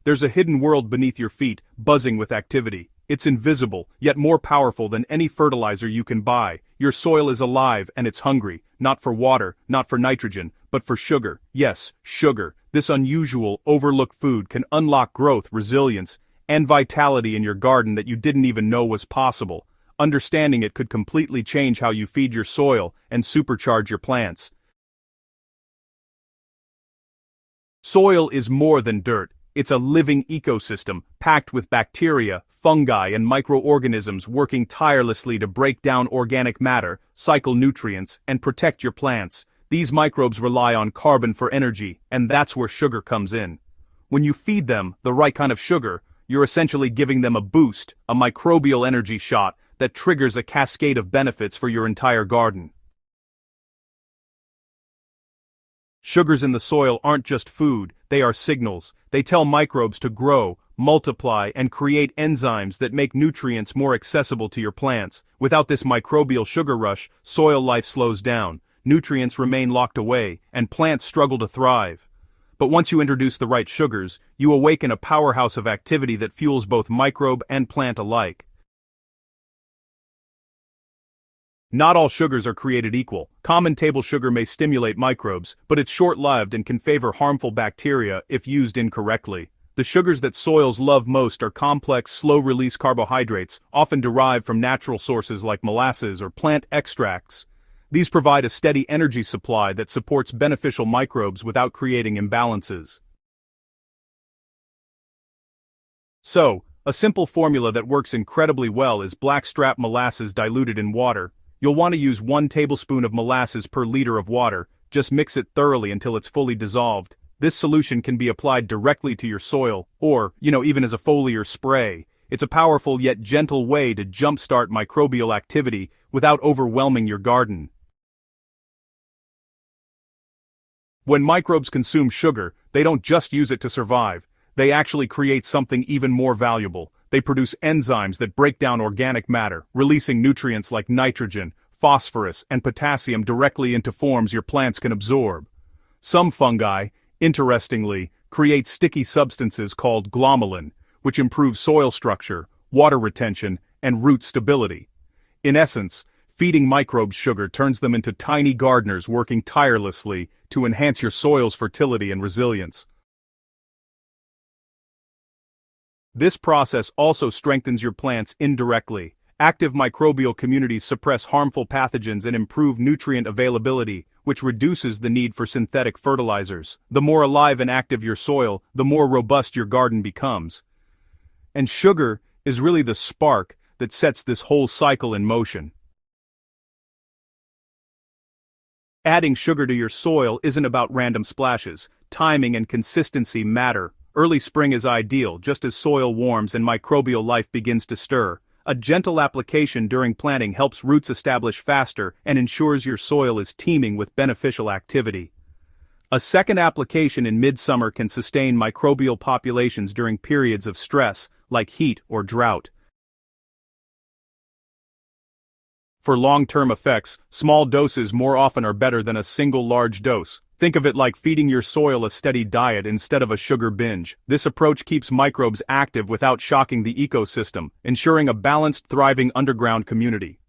There's a hidden world beneath your feet, buzzing with activity. It's invisible, yet more powerful than any fertilizer you can buy. Your soil is alive and it's hungry, not for water, not for nitrogen, but for sugar. Yes, sugar. This unusual, overlooked food can unlock growth, resilience, and vitality in your garden that you didn't even know was possible. Understanding it could completely change how you feed your soil and supercharge your plants. Soil is more than dirt. It's a living ecosystem, packed with bacteria, fungi, and microorganisms working tirelessly to break down organic matter, cycle nutrients, and protect your plants. These microbes rely on carbon for energy, and that's where sugar comes in. When you feed them the right kind of sugar, you're essentially giving them a boost, a microbial energy shot that triggers a cascade of benefits for your entire garden. Sugars in the soil aren't just food, they are signals. They tell microbes to grow, multiply, and create enzymes that make nutrients more accessible to your plants. Without this microbial sugar rush, soil life slows down, nutrients remain locked away, and plants struggle to thrive. But once you introduce the right sugars, you awaken a powerhouse of activity that fuels both microbe and plant alike. Not all sugars are created equal. Common table sugar may stimulate microbes, but it's short-lived and can favor harmful bacteria if used incorrectly. The sugars that soils love most are complex, slow-release carbohydrates, often derived from natural sources like molasses or plant extracts. These provide a steady energy supply that supports beneficial microbes without creating imbalances. So, a simple formula that works incredibly well is blackstrap molasses diluted in water. You'll want to use 1 tablespoon of molasses per liter of water. Just mix it thoroughly until it's fully dissolved. This solution can be applied directly to your soil, or, even as a foliar spray. It's a powerful yet gentle way to jumpstart microbial activity without overwhelming your garden. When microbes consume sugar, they don't just use it to survive. They actually create something even more valuable. They produce enzymes that break down organic matter, releasing nutrients like nitrogen, phosphorus, and potassium directly into forms your plants can absorb. Some fungi, interestingly, create sticky substances called glomalin, which improve soil structure, water retention, and root stability. In essence, feeding microbes sugar turns them into tiny gardeners working tirelessly to enhance your soil's fertility and resilience. This process also strengthens your plants indirectly. Active microbial communities suppress harmful pathogens and improve nutrient availability, which reduces the need for synthetic fertilizers. The more alive and active your soil, the more robust your garden becomes. And sugar is really the spark that sets this whole cycle in motion. Adding sugar to your soil isn't about random splashes. Timing and consistency matter. Early spring is ideal, just as soil warms and microbial life begins to stir. A gentle application during planting helps roots establish faster and ensures your soil is teeming with beneficial activity. A second application in midsummer can sustain microbial populations during periods of stress, like heat or drought. For long-term effects, small doses more often are better than a single large dose. Think of it like feeding your soil a steady diet instead of a sugar binge. This approach keeps microbes active without shocking the ecosystem, ensuring a balanced, thriving underground community.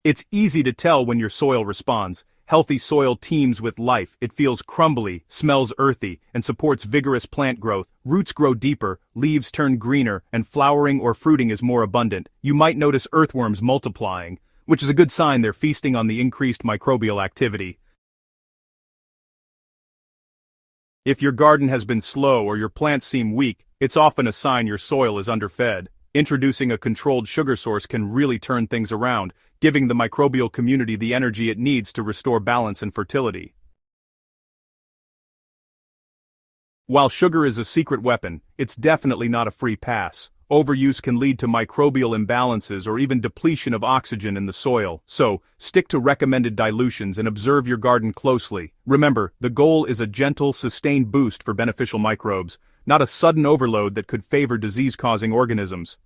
It's easy to tell when your soil responds. Healthy soil teems with life. It feels crumbly, smells earthy, and supports vigorous plant growth. Roots grow deeper, leaves turn greener, and flowering or fruiting is more abundant. You might notice earthworms multiplying, which is a good sign they're feasting on the increased microbial activity. If your garden has been slow or your plants seem weak, it's often a sign your soil is underfed. Introducing a controlled sugar source can really turn things around, giving the microbial community the energy it needs to restore balance and fertility. While sugar is a secret weapon, it's definitely not a free pass. Overuse can lead to microbial imbalances or even depletion of oxygen in the soil, so stick to recommended dilutions and observe your garden closely. Remember, the goal is a gentle, sustained boost for beneficial microbes, not a sudden overload that could favor disease-causing organisms.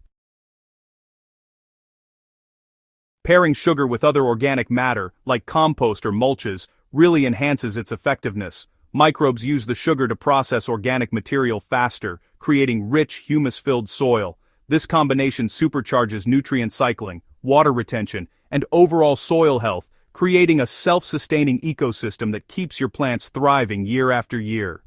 Pairing sugar with other organic matter, like compost or mulches, really enhances its effectiveness. Microbes use the sugar to process organic material faster, creating rich, humus-filled soil. This combination supercharges nutrient cycling, water retention, and overall soil health, creating a self-sustaining ecosystem that keeps your plants thriving year after year.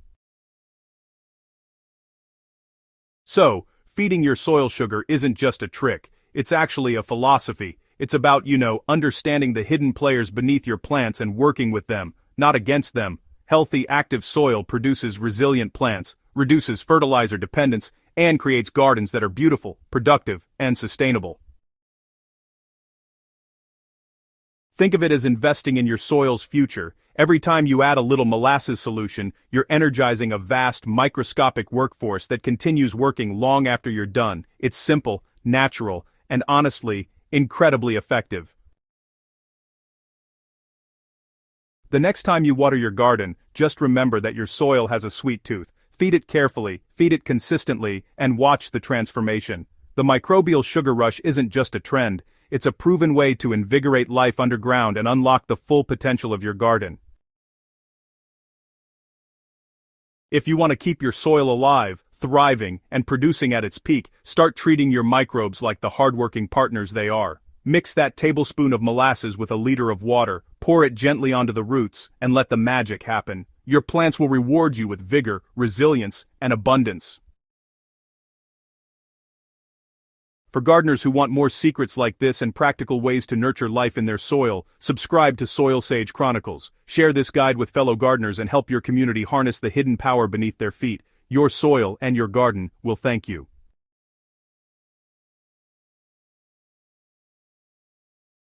So, feeding your soil sugar isn't just a trick, it's actually a philosophy. It's about, understanding the hidden players beneath your plants and working with them, not against them. Healthy, active soil produces resilient plants, reduces fertilizer dependence, and creates gardens that are beautiful, productive, and sustainable. Think of it as investing in your soil's future. Every time you add a little molasses solution, you're energizing a vast, microscopic workforce that continues working long after you're done. It's simple, natural, and honestly, incredibly effective. The next time you water your garden, just remember that your soil has a sweet tooth. Feed it carefully, feed it consistently, and watch the transformation. The microbial sugar rush isn't just a trend, it's a proven way to invigorate life underground and unlock the full potential of your garden. If you want to keep your soil alive, thriving, and producing at its peak, start treating your microbes like the hardworking partners they are. Mix that tablespoon of molasses with a liter of water, pour it gently onto the roots, and let the magic happen. Your plants will reward you with vigor, resilience, and abundance. For gardeners who want more secrets like this and practical ways to nurture life in their soil, subscribe to Soil Sage Chronicles. Share this guide with fellow gardeners and help your community harness the hidden power beneath their feet. Your soil and your garden will thank you.